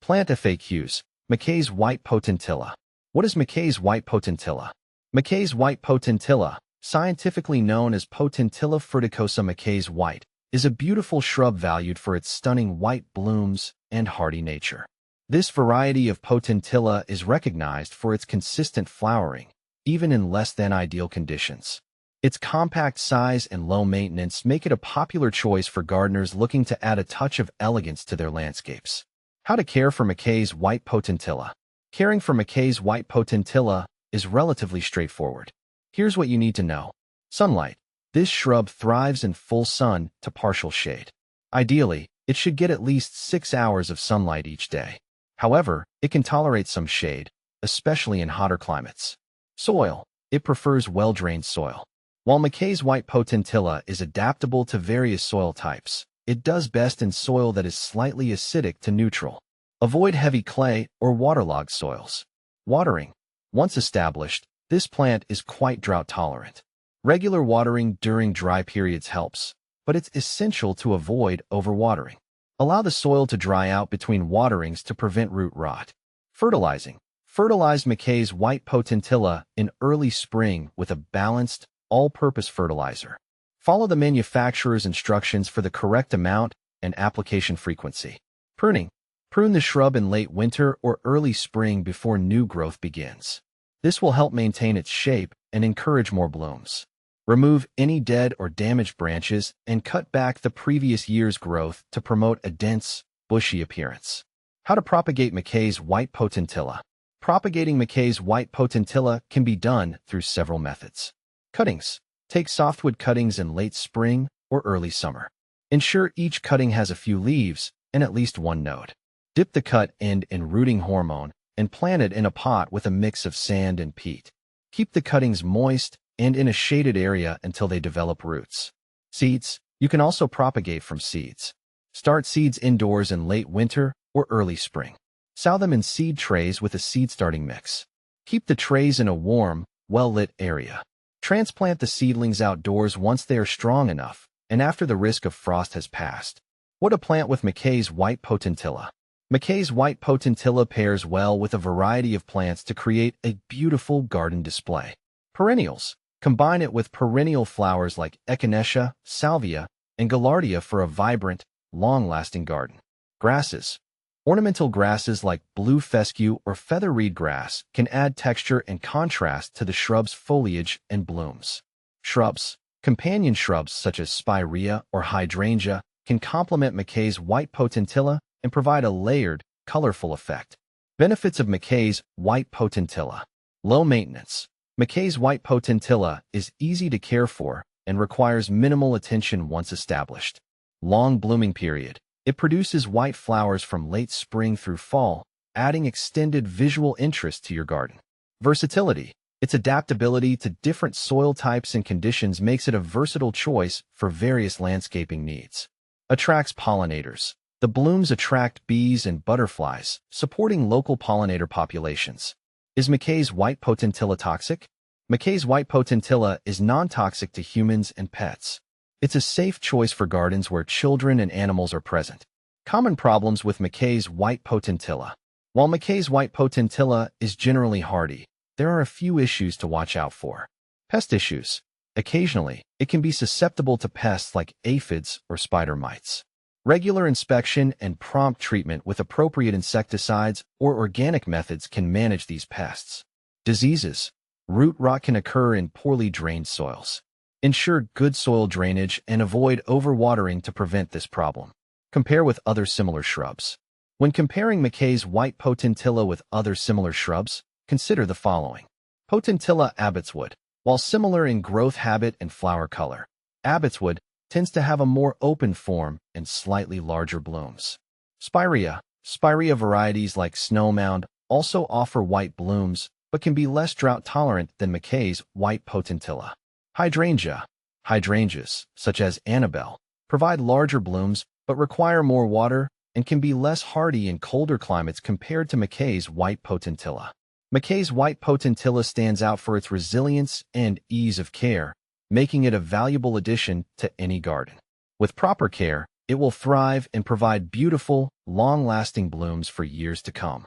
Plant FAQs. McKay's white potentilla. What is McKay's white potentilla? McKay's white potentilla, scientifically known as Potentilla fruticosa McKay's white, is a beautiful shrub valued for its stunning white blooms and hardy nature. This variety of potentilla is recognized for its consistent flowering, even in less than ideal conditions. Its compact size and low maintenance make it a popular choice for gardeners looking to add a touch of elegance to their landscapes. How to care for McKay's white potentilla. Caring for McKay's white potentilla is relatively straightforward. Here's what you need to know. Sunlight. This shrub thrives in full sun to partial shade. Ideally, it should get at least 6 hours of sunlight each day. However, it can tolerate some shade, especially in hotter climates. Soil. It prefers well-drained soil. While McKay's white potentilla is adaptable to various soil types, it does best in soil that is slightly acidic to neutral. Avoid heavy clay or waterlogged soils. Watering. Once established, this plant is quite drought-tolerant. Regular watering during dry periods helps, but it's essential to avoid overwatering. Allow the soil to dry out between waterings to prevent root rot. Fertilizing. Fertilize McKay's white potentilla in early spring with a balanced, all-purpose fertilizer. Follow the manufacturer's instructions for the correct amount and application frequency. Pruning. Prune the shrub in late winter or early spring before new growth begins. This will help maintain its shape and encourage more blooms. Remove any dead or damaged branches and cut back the previous year's growth to promote a dense, bushy appearance. How to propagate McKay's white potentilla. Propagating McKay's white potentilla can be done through several methods. Cuttings. Take softwood cuttings in late spring or early summer. Ensure each cutting has a few leaves and at least one node. Dip the cut end in rooting hormone and plant it in a pot with a mix of sand and peat. Keep the cuttings moist and in a shaded area until they develop roots. Seeds. You can also propagate from seeds. Start seeds indoors in late winter or early spring. Sow them in seed trays with a seed starting mix. Keep the trays in a warm, well-lit area. Transplant the seedlings outdoors once they are strong enough and after the risk of frost has passed. What to plant with McKay's white potentilla. McKay's white potentilla pairs well with a variety of plants to create a beautiful garden display. Perennials. Combine it with perennial flowers like echinacea, salvia, and gaillardia for a vibrant, long-lasting garden. Grasses. Ornamental grasses like blue fescue or feather reed grass can add texture and contrast to the shrub's foliage and blooms. Shrubs. Companion shrubs such as spirea or hydrangea can complement McKay's white potentilla and provide a layered, colorful effect. Benefits of McKay's white potentilla. Low maintenance. McKay's white potentilla is easy to care for and requires minimal attention once established. Long blooming period. It produces white flowers from late spring through fall, adding extended visual interest to your garden. Versatility. Its adaptability to different soil types and conditions makes it a versatile choice for various landscaping needs. Attracts pollinators. The blooms attract bees and butterflies, supporting local pollinator populations. Is McKay's white potentilla toxic? McKay's white potentilla is non-toxic to humans and pets. It's a safe choice for gardens where children and animals are present. Common problems with McKay's white potentilla. While McKay's white potentilla is generally hardy, there are a few issues to watch out for. Pest issues. Occasionally, it can be susceptible to pests like aphids or spider mites. Regular inspection and prompt treatment with appropriate insecticides or organic methods can manage these pests. Diseases. Root rot can occur in poorly drained soils. Ensure good soil drainage and avoid overwatering to prevent this problem. Compare with other similar shrubs. When comparing McKay's white potentilla with other similar shrubs, consider the following. Potentilla abbotswood. While similar in growth habit and flower color, abbotswood tends to have a more open form and slightly larger blooms. Spirea. Spirea varieties like snowmound also offer white blooms, but can be less drought-tolerant than McKay's white potentilla. Hydrangea. Hydrangeas, such as Annabelle, provide larger blooms but require more water and can be less hardy in colder climates compared to McKay's white potentilla. McKay's white potentilla stands out for its resilience and ease of care, making it a valuable addition to any garden. With proper care, It will thrive and provide beautiful, long-lasting blooms for years to come.